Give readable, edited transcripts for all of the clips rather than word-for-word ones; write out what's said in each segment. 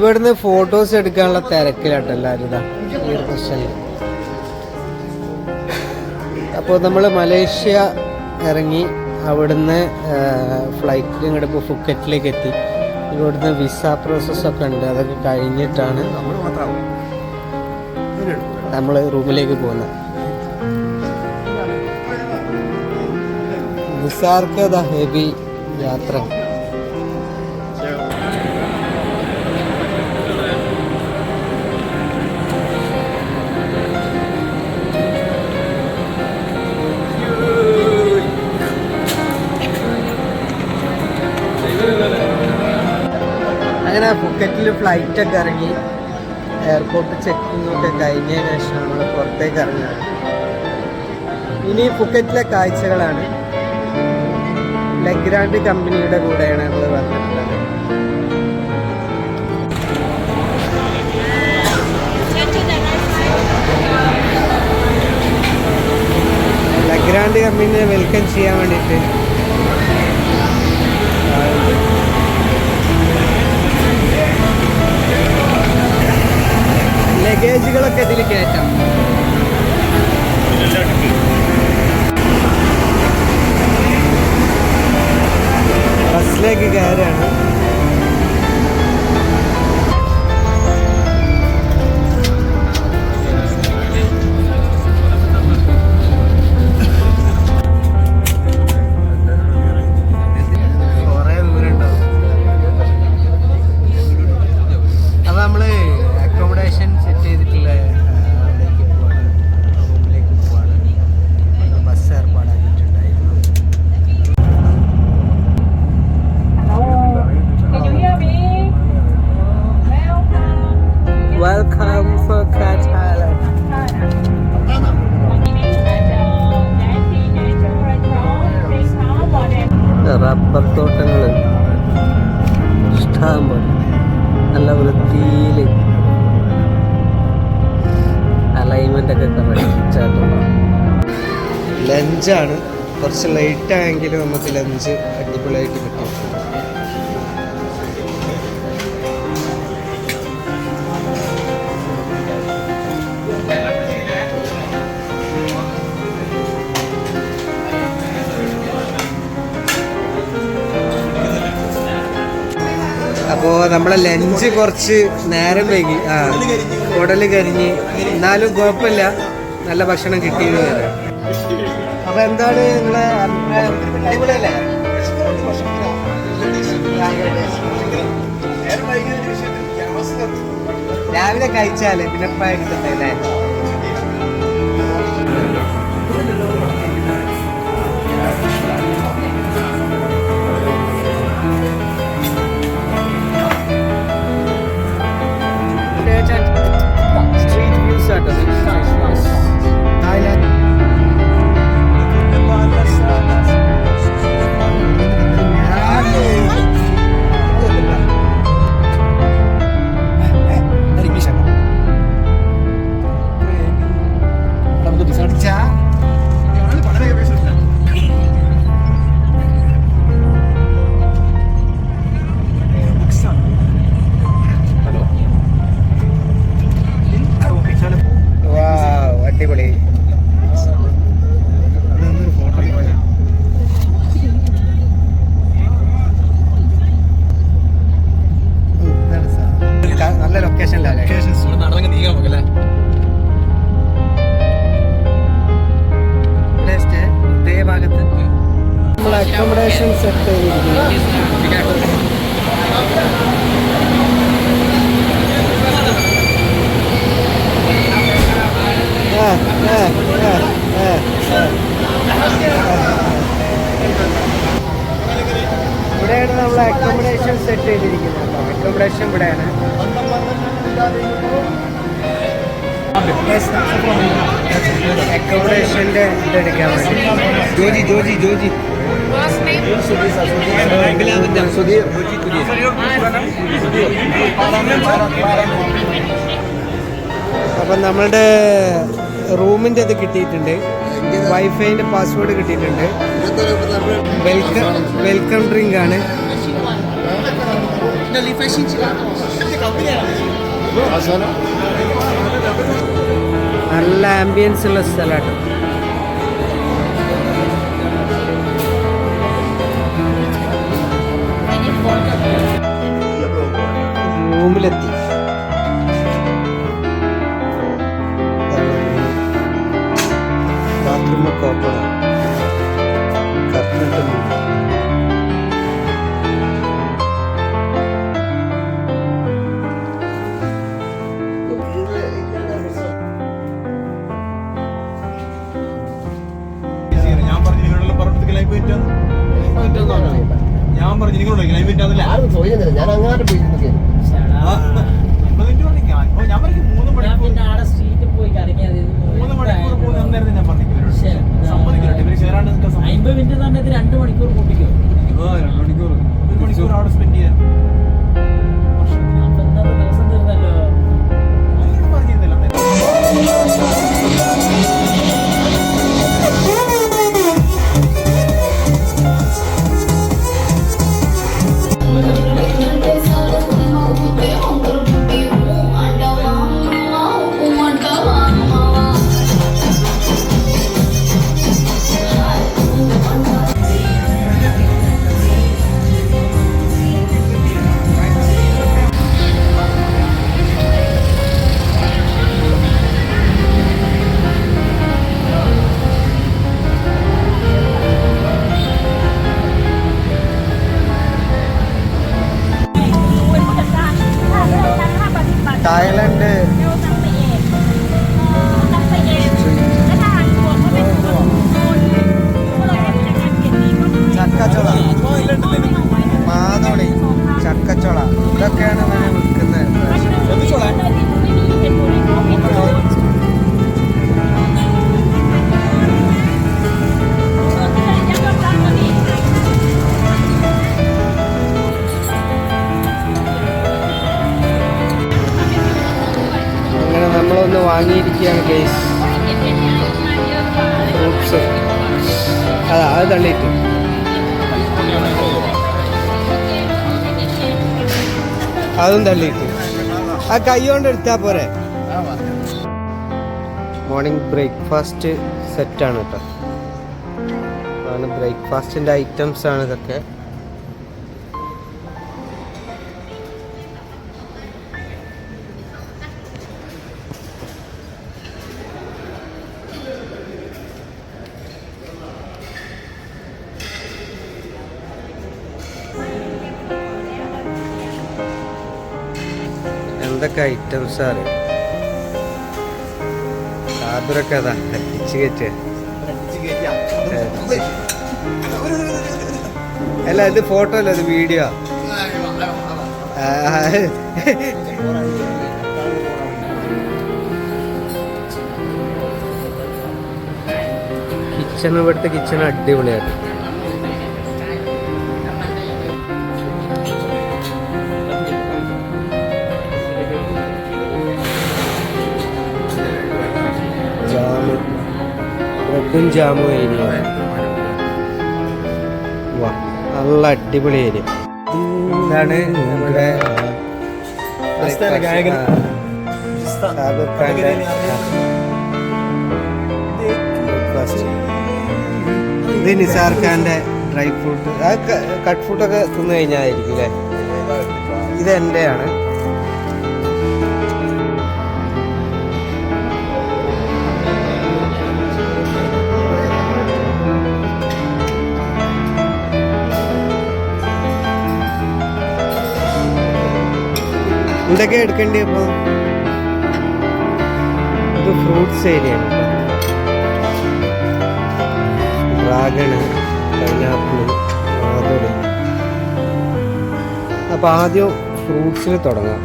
ഇവിടുന്ന് ഫോട്ടോസ് എടുക്കാനുള്ള തിരക്കിലാട്ടോ എല്ലാവരും ഇതാ ഈ ഒരു പ്രശ്നം. അപ്പോൾ നമ്മൾ മലേഷ്യ ഇറങ്ങി അവിടുന്ന് ഫ്ലൈറ്റിൽ ഇങ്ങോട്ട് ഇപ്പോൾ ഫുക്കറ്റിലേക്ക് എത്തി. ഇവിടുന്ന് വിസ പ്രോസസ്സൊക്കെ ഉണ്ട്, അതൊക്കെ കഴിഞ്ഞിട്ടാണ് നമ്മൾ റൂമിലേക്ക് പോകുന്നത്. നിസാർക്ക് ദ ഹെവി യാത്ര. അങ്ങനെ ഫുക്കറ്റിൽ ഫ്ലൈറ്റൊക്കെ ഇറങ്ങി എയർപോർട്ട് ചെക്കിങ്ങൊക്കെ കഴിഞ്ഞതിന് ശേഷം നമ്മൾ പുറത്തേക്ക് ഇറങ്ങുകയാണ്. ഇനി ഫുക്കറ്റിലെ കാഴ്ചകളാണ്. ലെഗ്രാൻഡ് കമ്പനിയുടെ കൂടെയാണ് നമ്മൾ വന്നിട്ടുള്ളത്. ലെഗ്രാൻഡ് കമ്പനിയെ വെൽക്കം ചെയ്യാൻ വേണ്ടിയിട്ട് ലഗേജുകളൊക്കെ ഇതിൽ കയറ്റാം. ബസ്സിലേക്ക് കയറാണ്. കുറേ ദൂരം ഉണ്ടാവും. അപ്പൊ നമ്മള് അക്കോമഡേഷൻ സെറ്റ് ചെയ്തിട്ടുള്ള അവിടേക്ക് പോവാണ്, റൂമിലേക്ക് പോവാണ്. ബസ് ഏർപ്പാടാക്കിയിട്ടുണ്ടായിരുന്നു. Welcome for Thailand. റബ്ബർ തോട്ടങ്ങൾ ഇഷ്ടം പോലെ, നല്ല വൃത്തിയിൽ അലൈൻമെന്റ് ഒക്കെ കറക്റ്റായിട്ടുള്ള ലഞ്ചാണ്. കുറച്ച് ലേറ്റ് ആയെങ്കിലും നമുക്ക് ലഞ്ച് അടിപൊളിയായിട്ട് കിട്ടും. അപ്പോൾ നമ്മളെ ലഞ്ച് കുറച്ച് നേരം വൈകി. കുടല് കരിഞ്ഞ്, എന്നാലും കുഴപ്പമില്ല, നല്ല ഭക്ഷണം കിട്ടിയത് വരെ. അപ്പൊ എന്താണ് നിങ്ങളെ അഭിപ്രായം? അടിപൊളിയല്ലേ? രാവിലെ കഴിച്ചാല് പിന്നെ കിട്ടത്തില്ലേ? സ്ട്രീറ്റ് വ്യൂസ് ആട്ടോ തായ്ലാൻഡ്. അടിപൊളി. നല്ല ലൊക്കേഷനിലല്ലേ? ഇതേ ഭാഗത്ത് നമ്മൾ അക്കോമഡേഷൻ സെറ്റ് ചെയ്തിരിക്കുന്നു. ഇവിടെയാണ് നമ്മൾ അക്കോമഡേഷൻ സെറ്റ് ചെയ്തിരിക്കുന്നത്. അക്കോമഡേഷൻ ഇവിടെയാണ്. അക്കോമഡേഷൻ്റെ ഇതെടുക്കാൻ വേണ്ടി ജോജി അപ്പം നമ്മളുടെ റൂമിൻ്റെ ഇത് കിട്ടിയിട്ടുണ്ട്. വൈഫൈൻ്റെ പാസ്വേഡ് കിട്ടിയിട്ടുണ്ട്. വെൽക്കം ഡ്രിങ്ക് ആണ്. നല്ല ആംബിയൻസ് ഉള്ള സ്ഥലമാണ്. റൂമിലെത്തി. ബാത്റൂമൊക്കെ ഓപ്പണാണ്. കർട്ടനൊക്കെ ഞാൻ പറഞ്ഞു നിങ്ങളോട് ക്ലൈമറ്റ് ആണല്ലേ ഞാൻ അങ്ങാട്ട് പോയി ഞാൻ പറഞ്ഞു 3 മണിക്കൂർ 3 മണിക്കൂർ പോകുന്നതായിരുന്നു ഞാൻ പറഞ്ഞു സമ്മതിക്കുന്നുണ്ട് ഇവര് ചേരാണ്ട് 50 മിനിറ്റ് സമയത്ത് 2 മണിക്കൂർ കൂട്ടിക്കോ 2 മണിക്കൂർ 1 മണിക്കൂർ അവിടെ സ്പെൻഡ് ചെയ്യാൻ ദിവസം തീർന്നല്ലോ. അങ്ങോട്ട് പറഞ്ഞിരുന്നില്ല. തായ്ലൻഡ് ചക്കച്ചോള, മാതോളി, ചക്കച്ചോള ഇതൊക്കെയാണ് ഇവര് വിൽക്കുന്നത്. അങ്ങനെ നമ്മളൊന്ന് വാങ്ങിയിരിക്കുകയാണ് കേസ് ഫ്രൂട്ട്സ്. അത് തള്ളിയിട്ട് അതും തള്ളിയിട്ട് ആ കൈ കൊണ്ട് എടുത്താൽ പോരെ. മോർണിംഗ് ബ്രേക്ക്ഫാസ്റ്റ് സെറ്റാണ് കേട്ടോ. ആണ് ബ്രേക്ക്ഫാസ്റ്റിൻ്റെ ഐറ്റംസ് ആണ് ഇതൊക്കെ. എന്തൊക്കെ ഐറ്റംസ് അറിയാം. സാബിറൊക്കെ അതാ കത്തിച്ച് കയറ്റുക. അല്ല ഇത് ഫോട്ടോ അല്ല, ഇത് വീഡിയോ. കിച്ചൺ, ഇവിടുത്തെ കിച്ചൺ അടിപൊളിയാണ്. ജാമ്, ബ്രെഡും ജാമും ഏരിയ. വാ, നല്ല അടിപൊളി ഏരിയ. ഇതാണ് നമ്മുടെ ഇത് നിസാർ ഖാന്റെ ഡ്രൈ ഫ്രൂട്ട്, കട്ട് ഫ്രൂട്ടൊക്കെ തിന്നു കഴിഞ്ഞായിരിക്കും അല്ലേ. ഇത് എൻ്റെയാണ്. എന്തൊക്കെ എടുക്കേണ്ടി? അപ്പോൾ ഇത് ഫ്രൂട്ട്സ് ഏരിയയാണ്. ഡ്രാഗണ്, പൈനാപ്പിള്, മാതോളി. അപ്പം ആദ്യം ഫ്രൂട്ട്സിൽ തുടങ്ങാം.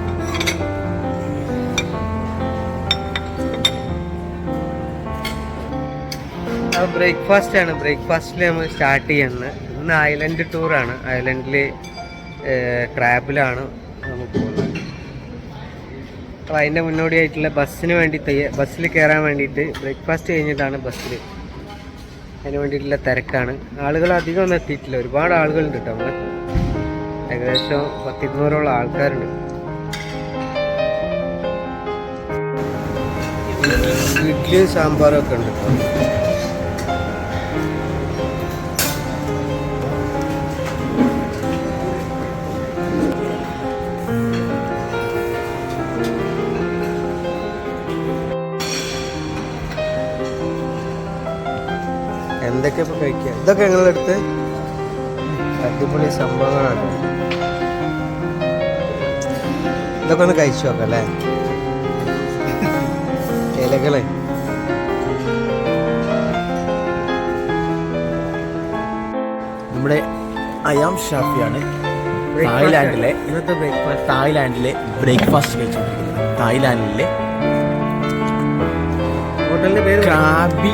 ബ്രേക്ക്ഫാസ്റ്റ് ആണ്. ബ്രേക്ക്ഫാസ്റ്റിൽ നമ്മൾ സ്റ്റാർട്ട് ചെയ്യുന്നത്. ഇന്ന് ഐലൻഡ് ടൂറാണ്. ഐലൻഡിൽ ക്രാബിലാണ് നമുക്ക് പോകുന്നത്. അപ്പോൾ അതിൻ്റെ മുന്നോടിയായിട്ടുള്ള ബസ്സിന് വേണ്ടി ബസ്സിൽ കയറാൻ വേണ്ടിയിട്ട് ബ്രേക്ക്ഫാസ്റ്റ് കഴിഞ്ഞിട്ടാണ് ബസ്സിൽ. അതിന് വേണ്ടിയിട്ടുള്ള തിരക്കാണ്. ആളുകൾ അധികം ഒന്നും എത്തിയിട്ടില്ല. ഒരുപാട് ആളുകളുണ്ട് കേട്ടോ. നമ്മൾ ഏകദേശം 100-200 ആൾക്കാരുണ്ട്. ഇഡ്ഡലി സാമ്പാറും ഒക്കെ ഉണ്ട് കേട്ടോ. എന്തൊക്കെ ഇപ്പൊ കഴിക്കുക? ഇതൊക്കെ ഞങ്ങളുടെ അടുത്ത് അടിപൊളി സംഭവങ്ങളാണ്. ഇതൊക്കെ ഒന്ന് കഴിച്ചു നോക്കാം അല്ലേ? ഇലകള് നമ്മുടെ അയാം ഷാഫിയാണ് തായ്ലാൻഡിലെ ഇന്നത്തെ ബ്രേക്ക്ഫാസ്റ്റ്. തായ്ലാൻഡിലെ ബ്രേക്ക്ഫാസ്റ്റ് കഴിച്ചുകൊണ്ടിരിക്കുന്നത്. തായ്ലാൻഡിലെ ഹോട്ടലിന്റെ പേര് ക്രാബി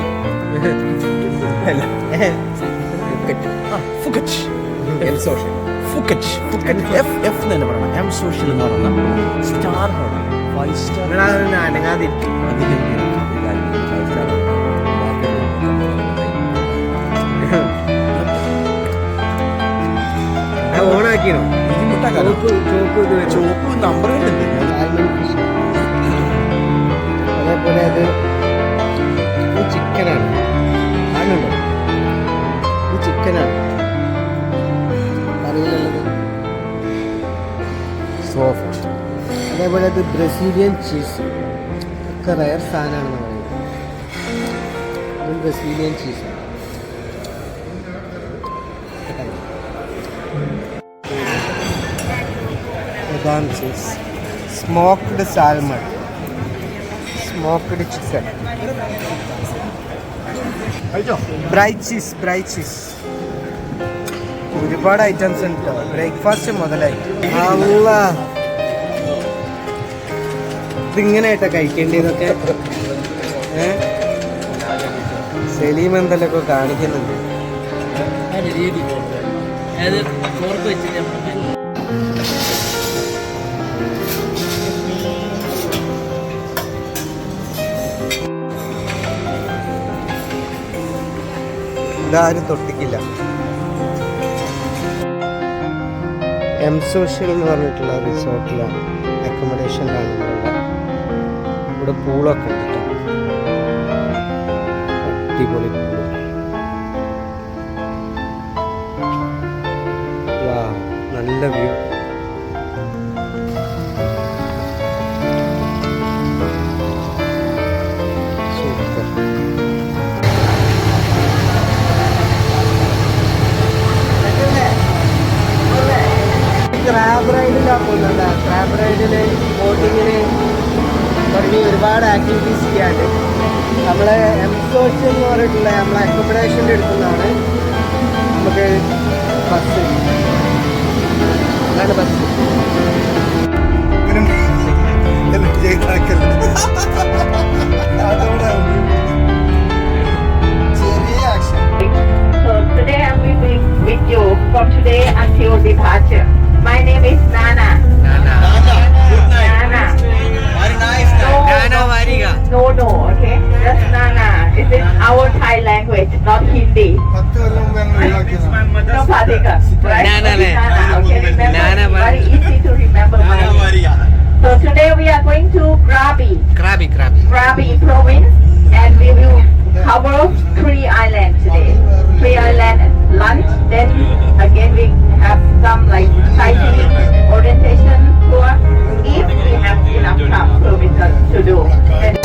ഫുക്കറ്റ് എഫ് എന്ന് തന്നെ പറയണം. എം സോഷ്യൽ എന്ന് പറയുന്ന സ്റ്റാർ ഹോട്ടൽ 5 സ്റ്റാർ അനങ്ങാതിരിക്കും. ഓണാക്കിയോ? ചോപ്പ് നമ്പറുകളുണ്ട്. അതേപോലെ അത് ചിക്കനാണ്. ആണല്ലോ, ഇത് ചിക്കനാണ്. കറിയിലുള്ളത് സോഫ്റ്റ്. അതേപോലെ അത് ബ്രസീലിയൻ ചീസ് ഒക്കെ റയർ സാധനമാണെന്ന് പറയുന്നത്. അതും ബ്രസീലിയൻ ചീസാണ്. ബദാം cheese, smoked salmon, smoked chicken, bright cheese. ഒരുപാട് ഐറ്റംസ് ഉണ്ട് കേട്ടോ. ബ്രേക്ക്ഫാസ്റ്റ് മുതലായി. അല്ലാ, ഇതിങ്ങനെ ആയിട്ടാ കഴിക്കേണ്ടതൊക്കെ. സലീം എന്തെല്ലൊക്കെ കാണിക്കുന്നുണ്ട്. ഇതാരും തൊട്ടിക്കില്ല. എം സോഷ്യൽ എന്ന് പറഞ്ഞിട്ടുള്ള റിസോർട്ടിലാണ്, അക്കോമഡേഷനിലാണ് നമ്മളുള്ളത്. ഇവിടെ പൂളൊക്കെ ഉണ്ട് കേട്ടോ. അടിപൊളി പൂള്. വാ, നല്ല വ്യൂ. സൂപ്പർ. ക്രാബ് റൈഡിലാണ് പോകുന്നത്. ക്രാബ് റൈഡിൽ ബോട്ടിങ്ങിന് തുടങ്ങി ഒരുപാട് ആക്ടിവിറ്റീസ് ചെയ്യാണ്ട്. നമ്മളെ എം സോഷ്യൽ എന്ന് പറഞ്ഞിട്ടുള്ള നമ്മളെ അക്കോമഡേഷൻ്റെ എടുക്കുന്നതാണ് നമുക്ക് ബസ്. അതാണ് bus. So today I will be with you from today until departure. My name is Nana. Nana. No, okay? Just Nana. This is our Thai language, not Hindi. No, Padika. Right? Nana. Nana. Okay, remember? Nana. Very easy to remember. So today we are going to Krabi province, and we will cover 3 islands today. 3 island lunch, then again we have some like sightseeing orientation tour if we have enough kilometers to do. And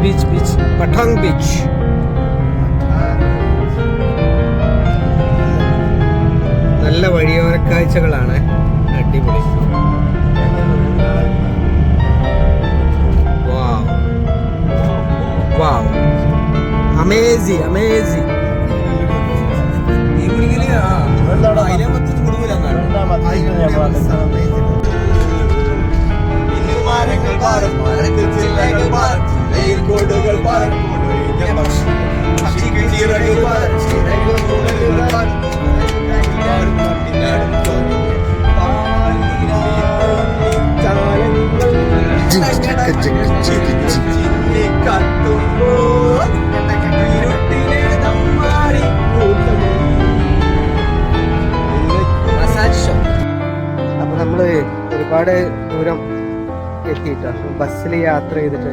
beach Patong beach. നല്ല വഴിയോര കാഴ്ചകളാണ്. അടിപൊളി. Wow, amazing. ഒരുപാട് ദൂരം എത്തിയിട്ടോ. ബസ്സിൽ യാത്ര ചെയ്തിട്ട്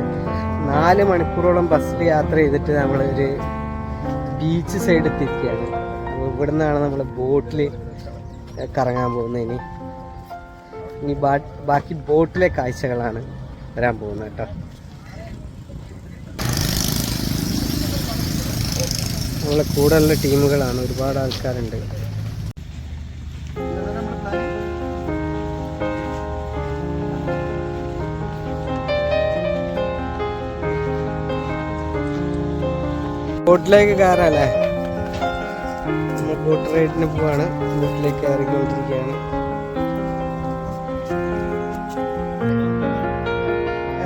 4 മണിക്കൂറോളം ബസ്സിൽ യാത്ര ചെയ്തിട്ട് നമ്മളൊരു ബീച്ച് സൈഡ് എത്തിയിരിക്കുകയാണ്. അപ്പോൾ ഇവിടെ നിന്നാണ് നമ്മൾ ബോട്ടിൽ കറങ്ങാൻ പോകുന്നത്. ഇനി ബാക്കി ബോട്ടിലെ കാഴ്ചകളാണ് വരാൻ പോകുന്നത് കേട്ടോ. നമ്മളെ കൂടെയുള്ള ടീമുകളാണ്, ഒരുപാട് ആൾക്കാരുണ്ട്. ബോട്ടിലേക്ക് കയറാല്ലേ? നമ്മൾ ബോട്ട് റൈഡിന് പോവാണ്. ബോട്ടിലേക്ക് കയറിക്കൊണ്ടിരിക്കുകയാണ്.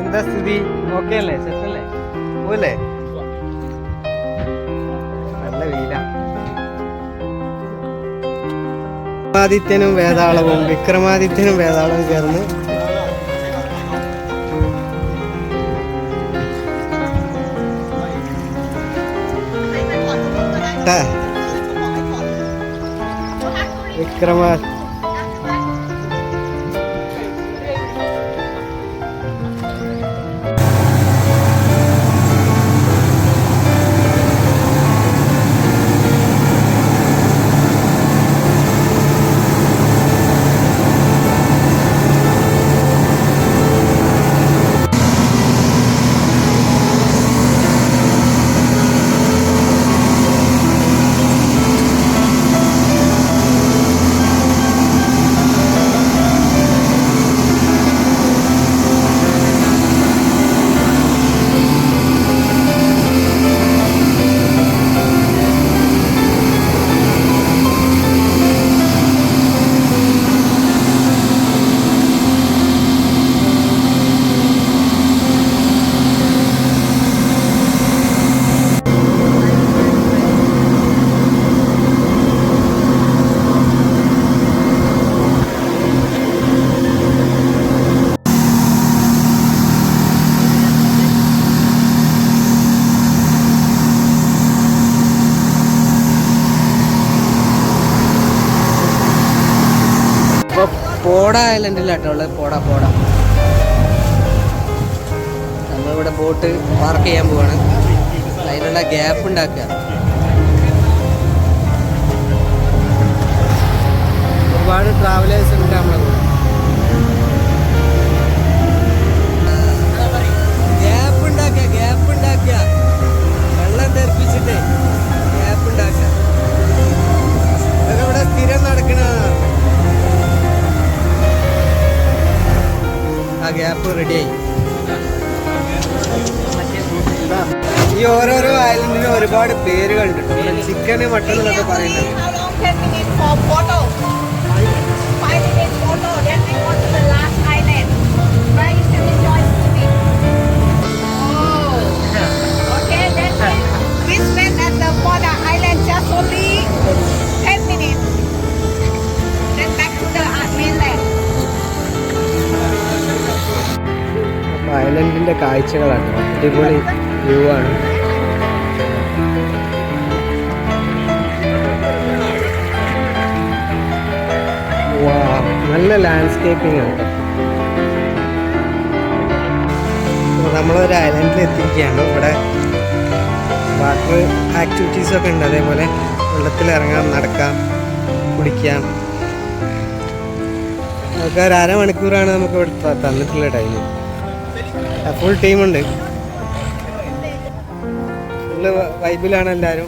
എന്താ സ്ഥിതി? ഓക്കെ അല്ലേ? സെറ്റ് അല്ലേ? പോവല്ലേ? നല്ല വെയില. വിക്രമാദിത്യനും വേതാളവും ചേർന്ന് വിക്രമാ പോട ഐലൻഡിലാട്ടോ ഉള്ളത്. പോട നമ്മളിവിടെ ബോട്ട് പാർക്ക് ചെയ്യാൻ പോവാണ്. അതിനുള്ള ഗ്യാപ്പ് ഉണ്ടാക്കുക. ഒരുപാട് ട്രാവലേഴ്സ് ഉണ്ട് നമ്മളെ കൂടെ. ഗ്യാപ്പ് ഉണ്ടാക്കുക വെള്ളം തെറിപ്പിച്ചിട്ട് ഗ്യാപ്പ് ഉണ്ടാക്കുക. അതൊക്കെ ഇവിടെ സ്ഥിരം നടക്കണതാണ്. ആ ഗ്യാപ്പ് റെഡിയായി. ഈ ഓരോരോ ഐലൻഡിനും ഒരുപാട് പേരുകളുണ്ട്. ചിക്കന് മട്ടൺ എന്നൊക്കെ പറയുന്നത്. ഐലൻഡിന്റെ കാഴ്ചകളാണ്. അടിപൊളി വ്യൂ ആണ്. നല്ല ലാൻഡ്സ്കേപ്പിംഗ് ആണ്. നമ്മളൊരു ഐലൻഡിൽ എത്തിയിരിക്കുകയാണ്. ഇവിടെ വാട്ടർ ആക്ടിവിറ്റീസൊക്കെ ഉണ്ട്. അതേപോലെ വെള്ളത്തിലിറങ്ങാം, നടക്കാം, കുടിക്കാം. നമുക്ക് ഒരു അരമണിക്കൂറാണ് നമുക്ക് ഇവിടെ തന്നിട്ടുള്ള ടൈം. ഫുൾ ടീമുണ്ട്. ഫുള്ള് വൈബിലാണ് എല്ലാവരും.